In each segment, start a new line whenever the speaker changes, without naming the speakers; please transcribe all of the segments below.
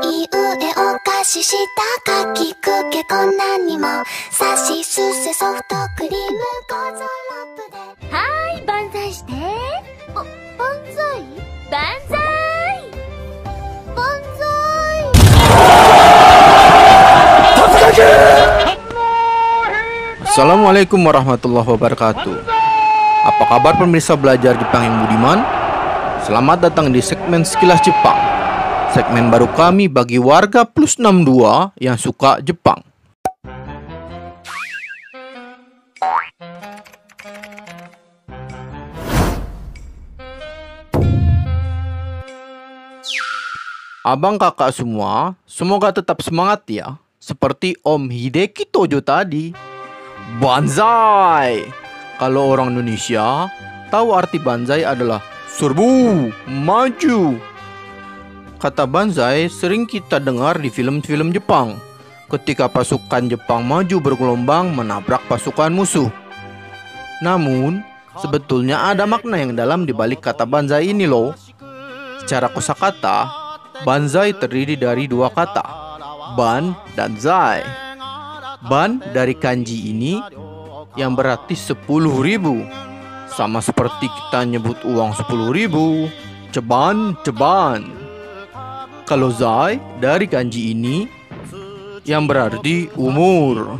い上お菓子下かきくけこんなにもさしすせソフトクリームゴーゾロップで
はーい、万歳して。万歳万歳万歳。
Assalamualaikum warahmatullahi wabarakatuh. Apa kabar pemirsa belajar Jepang yang budiman? Selamat datang di segmen Sekilas Jepang, segmen baru kami bagi warga plus 62 yang suka Jepang. Abang kakak semua, semoga tetap semangat ya, seperti Om Hideki Tojo tadi. Banzai! Kalau orang Indonesia tahu arti banzai adalah serbu, maju. Kata banzai sering kita dengar di film-film Jepang ketika pasukan Jepang maju bergelombang menabrak pasukan musuh. Namun, sebetulnya ada makna yang dalam di balik kata banzai ini loh. Secara kosakata, banzai terdiri dari dua kata, ban dan zai. Ban dari kanji ini yang berarti 10.000, sama seperti kita nyebut uang 10.000, ceban. Kalau zai dari kanji ini yang berarti umur.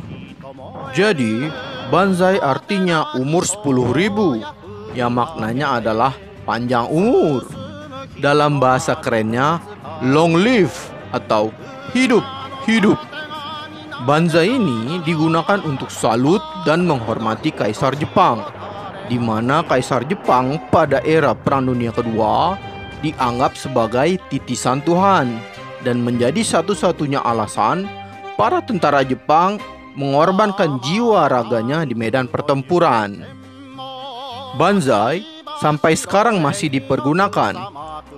Jadi banzai artinya umur 10.000, yang maknanya adalah panjang umur. Dalam bahasa kerennya long live atau hidup. Banzai ini digunakan untuk salut dan menghormati Kaisar Jepang, di mana Kaisar Jepang pada era Perang Dunia Kedua dianggap sebagai titisan Tuhan dan menjadi satu-satunya alasan para tentara Jepang mengorbankan jiwa raganya di medan pertempuran. Banzai sampai sekarang masih dipergunakan,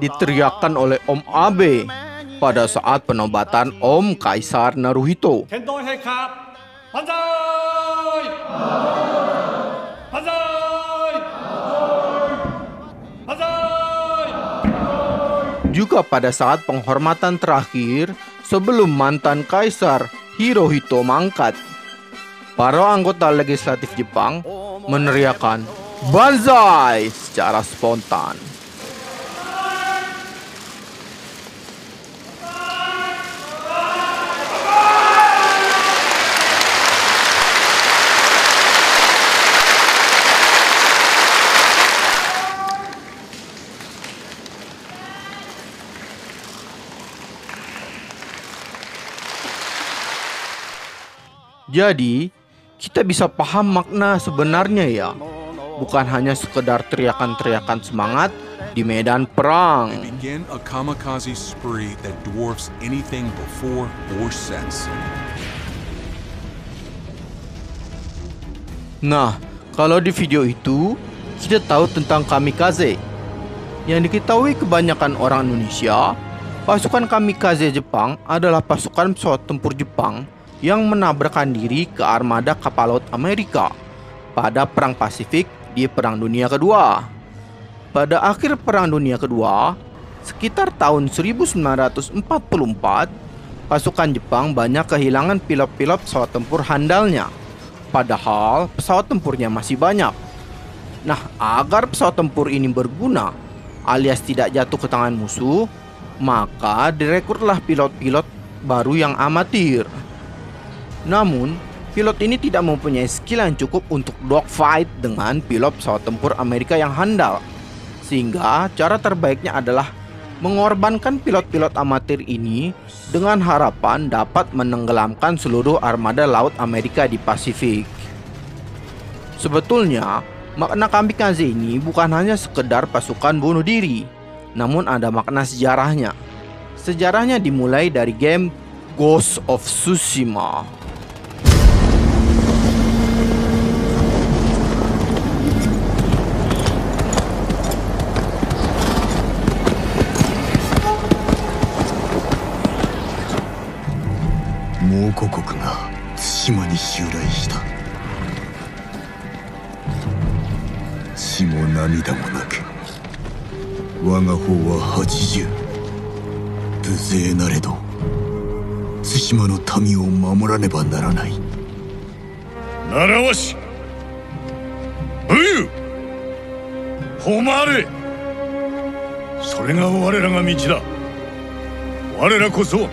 diteriakkan oleh Om Abe pada saat penobatan Om Kaisar Naruhito. Juga pada saat penghormatan terakhir sebelum mantan Kaisar Hirohito mangkat, para anggota legislatif Jepang meneriakkan Banzai secara spontan. Jadi, kita bisa paham makna sebenarnya ya. Bukan hanya sekedar teriakan-teriakan semangat di medan perang. Nah, kalau di video itu, kita tahu tentang kamikaze. Yang diketahui kebanyakan orang Indonesia, pasukan kamikaze Jepang adalah pasukan pesawat tempur Jepang yang menabrakkan diri ke armada kapal laut Amerika pada Perang Pasifik di Perang Dunia Kedua. Pada akhir Perang Dunia Kedua, sekitar tahun 1944, pasukan Jepang banyak kehilangan pilot-pilot pesawat tempur handalnya, padahal pesawat tempurnya masih banyak. Nah, agar pesawat tempur ini berguna alias tidak jatuh ke tangan musuh, maka direkrutlah pilot-pilot baru yang amatir. Namun, pilot ini tidak mempunyai skill yang cukup untuk dogfight dengan pilot pesawat tempur Amerika yang handal. Sehingga cara terbaiknya adalah mengorbankan pilot-pilot amatir ini dengan harapan dapat menenggelamkan seluruh armada laut Amerika di Pasifik. Sebetulnya, makna kamikaze ini bukan hanya sekedar pasukan bunuh diri, namun ada makna sejarahnya. Sejarahnya dimulai dari game Ghost of Tsushima.
無勢なれど対馬の民を守らねばならない。
習わし武勇誉れ、それが我らが道だ。我らこそ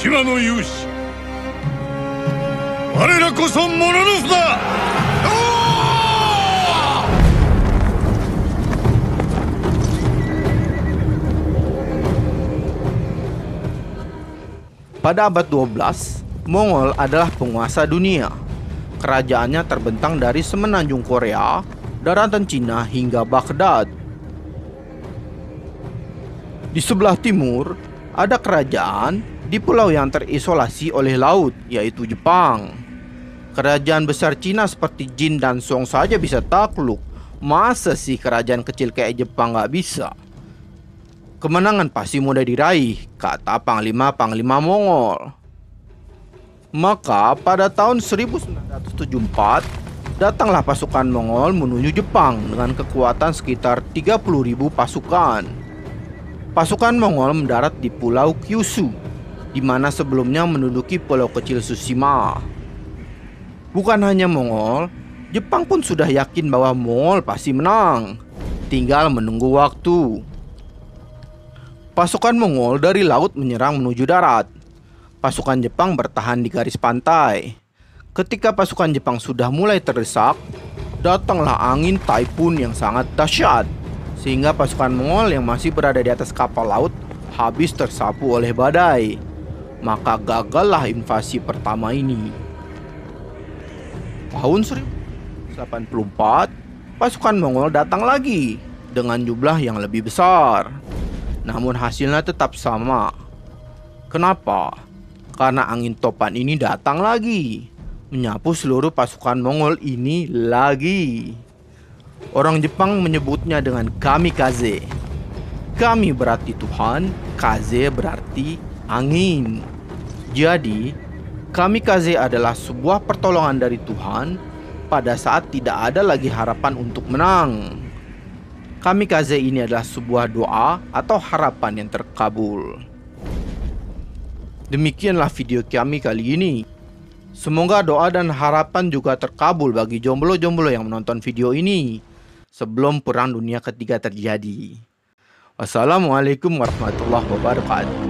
対馬の勇士、我らこそモノノフだ。
Pada abad 12, Mongol adalah penguasa dunia. Kerajaannya terbentang dari semenanjung Korea, daratan Cina hingga Baghdad. Di sebelah timur, ada kerajaan di pulau yang terisolasi oleh laut, yaitu Jepang. Kerajaan besar Cina seperti Jin dan Song saja bisa takluk. Masa sih kerajaan kecil kayak Jepang nggak bisa? Kemenangan pasti mudah diraih, kata Panglima-Panglima Mongol. Maka pada tahun 1974, datanglah pasukan Mongol menuju Jepang dengan kekuatan sekitar 30.000 pasukan. Pasukan Mongol mendarat di Pulau Kyushu, di mana sebelumnya menduduki pulau kecil Tsushima. Bukan hanya Mongol, Jepang pun sudah yakin bahwa Mongol pasti menang. Tinggal menunggu waktu. Pasukan Mongol dari laut menyerang menuju darat. Pasukan Jepang bertahan di garis pantai. Ketika pasukan Jepang sudah mulai terdesak, datanglah angin taifun yang sangat dahsyat, sehingga pasukan Mongol yang masih berada di atas kapal laut habis tersapu oleh badai. Maka gagallah invasi pertama ini. Tahun 1084, pasukan Mongol datang lagi dengan jumlah yang lebih besar. Namun hasilnya tetap sama. Kenapa? Karena angin topan ini datang lagi, menyapu seluruh pasukan Mongol ini lagi. Orang Jepang menyebutnya dengan kamikaze. Kami berarti Tuhan, kaze berarti angin. Jadi, kamikaze adalah sebuah pertolongan dari Tuhan pada saat tidak ada lagi harapan untuk menang. Kamikaze ini adalah sebuah doa atau harapan yang terkabul. Demikianlah video kami kali ini. Semoga doa dan harapan juga terkabul bagi jomblo-jomblo yang menonton video ini sebelum Perang Dunia Ketiga terjadi. Wassalamualaikum warahmatullahi wabarakatuh.